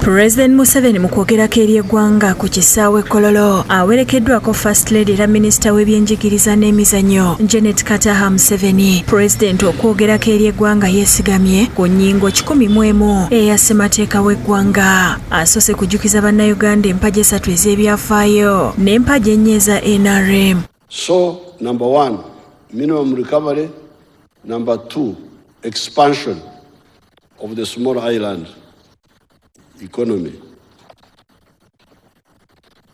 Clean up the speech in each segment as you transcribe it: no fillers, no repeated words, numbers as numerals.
President Museveni mu kwogerako eri eggwanga ku kisaawe Kololo awerekeddwako First Lady era Minista w'ebyenjigiriza n'emizannyo Janet Kataha Museveni. President okwogerako eri eggwanga yeesigamye ku nnyingo 11 eya ssemateeka w'eggwanga. Asoose kujjukiza bannayuganda empagi 3 ez'ebyafaayo n'empagi 4 eza NRM. So, number 1, minimum recovery. Number 2, expansion of the small island economy.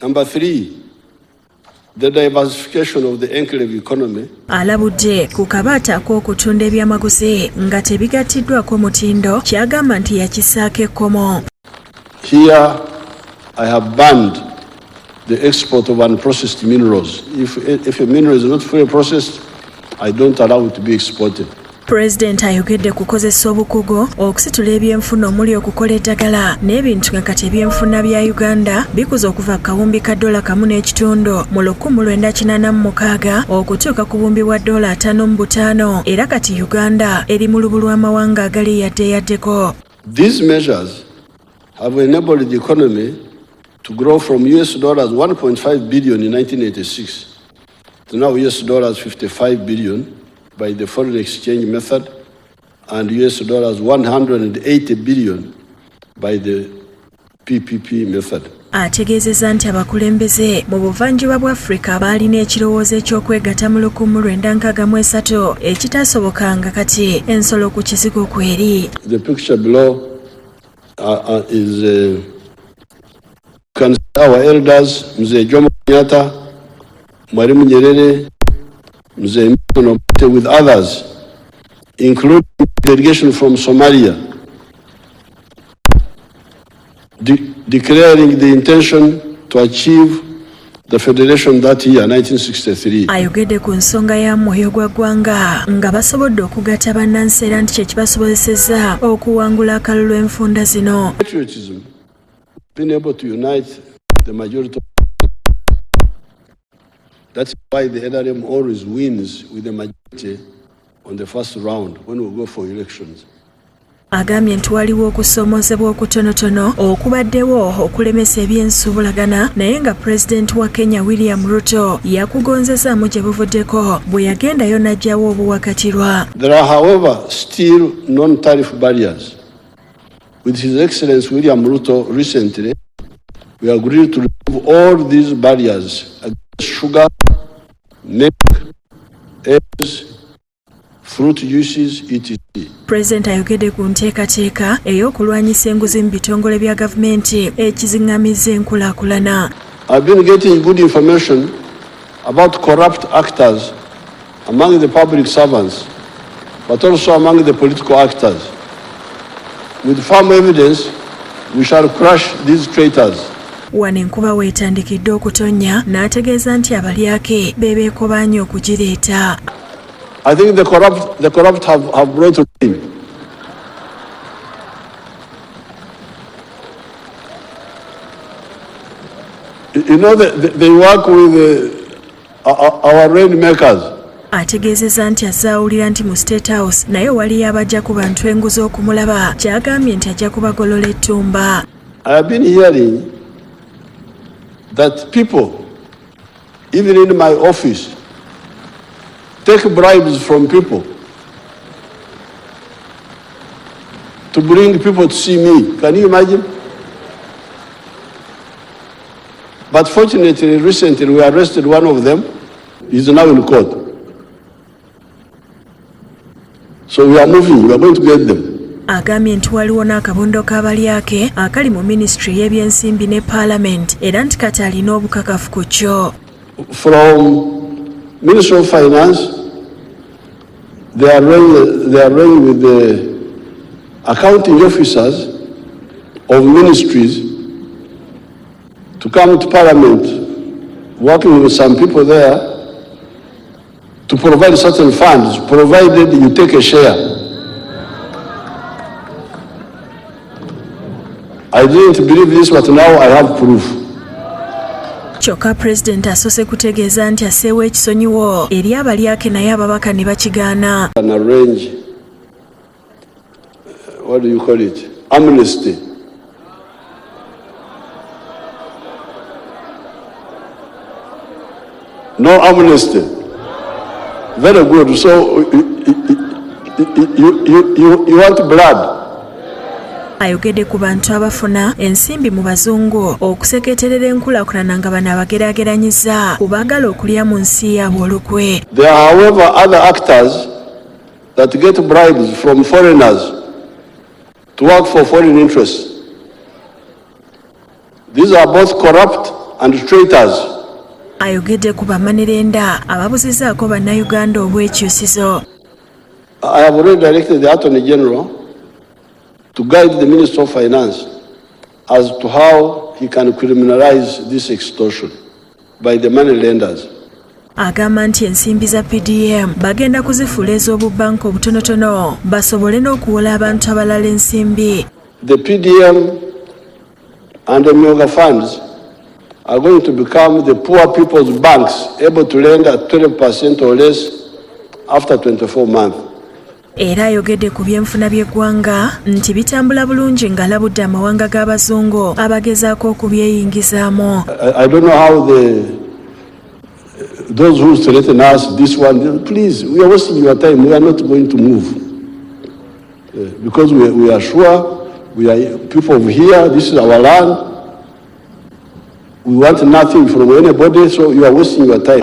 Number 3, the diversification of the enclave economy. Alabudde ku kabaata ak'okutunda ebyamaguzi nga tebigattiddwako mutindo kyagamba nti yakisaako ekkomo. Here I have banned the export of unprocessed minerals. If a mineral is not fully processed, I don't allow it to be exported. President ayogedde kukozesa obukugu okusitula ebyenfuna omuli okukola eddagala n'ebintu nga kati ebyenfuna bya Uganda bikuza okuva ku kawumbi ka $1.5 mu 1986 okutuuka ku buwumbi bwa $5.5 era kati Uganda eri mu lubu lw'amawanga agali yaddeyaddeko. These measures have enabled the economy to grow from $1.5 billion in 1986 to now $55 billion by the foreign exchange method and $180 billion by the PPP method. Ategeezezza nti abakulembeze mu buvanjuba bwa Afrika baalina ekirowoozo eky'okwegatta mu 1963 ekitaasobokanga kati ensolo ku kizigo kweri. The picture below is can see our elders, Mzee Jomo Kenyatta, Mwalimu Nyerere, Mzee Mikono, with others, including delegation from Somalia, declaring the intention to achieve the federation that year, 1963. Ayogedde ku nsonga ya mwoyo gwa ggwanga nga basobodde okugatta bannansi era nti kyekibasobozesezza okuwangula akalulu enfunda zino. Patriotism, being able to unite the majority. That's why the NRM always wins with the majority on the first round when we go for elections. Agambye nti waliwo okusoomozebwa okutonotono okubaddewo okulemesa ebyensuubulagana naye nga Pulezidenti wa Kenya William Ruto yakugonzezaamu gye buvuddeko bwe yagendayo n'aggyawo obuwakatirwa. There are, however, still non-tariff barriers. With His Excellency William Ruto recently, we agreed to remove all these barriers against sugar, milk, eggs, fruit juices, etc. President ayogedde ku nteekateeka ey'okulwanyisa enguzi mu bitongole bya gavumenti ekiziŋŋamizza enkulaakulana. I've been getting good information about corrupt actors among the public servants, but also among the political actors. With firm evidence, we shall crush these traitors. Wano enkuba weetandikidde okutonnya n'ategeeza nti abalyake beebeekobaanye okugireeta. I think the corrupt have brought ruin. You know, they work with our rainmakers. Ategeezezza nti azaawulira nti mu State House naye waliyo abajja ku bantu enguzi okumulaba kyagambye nti ajja kubagolola ettumba. I have been hearing that people, even in my office, take bribes from people to bring people to see me. Can you imagine? But fortunately, recently we arrested one of them. He's now in court. So we are moving, we are going to get them. Agambye nti waliwo n'akabondo k'abalyake akali mu Ministry y'ebyensimbi ne Parliament era nti kati alina obukakafu ku kyo. From Ministry of Finance, they are running with the accounting officers of ministries to come to Parliament, working with some people there to provide certain funds, provided you take a share. I didn't believe this, but now I have proof. Kyokka President asoose kutegeeza nti asseewo ekisonyiwo eri abalyake naye ababaka ne bakigaana. Can arrange, what do you call it, amnesty No amnesty. Very good. So you want blood? Ayogedde ku bantu abafuna ensimbi mu bazungu okuseketerera enkulaakulana nga bano abageraageranyiza kubaagala okulya mu nsi yaabwe olukwe. There are, however, other actors that get bribes from foreigners to work for foreign interests. These are both corrupt and traitors. Ayogedde ku bamanerenda ababuzizaako bannayuganda obwekyusizo. I have already directed the Attorney General to guide the Minister of Finance as to how he can criminalize this extortion by the money lenders. Agamba nti ensimbi za PDM bagenda kuzifuula ez'obubbanka obutonotono basobole n'okuwola abantu abalala ensimbi. The PDM and the mega funds are going to become the poor people's banks, able to lend at 20% or less after 24 months. Era ayogedde ku byenfuna by'eggwanga nti bitambula bulungi ng'alabudde amawanga g'abazungu abagezaako okubyeyingizaamu. I don't know how those who threaten us, this one, please, we are wasting your time. We are not going to move. Because we are sure, we are people of here, this is our land. We want nothing from anybody, so you are wasting your time.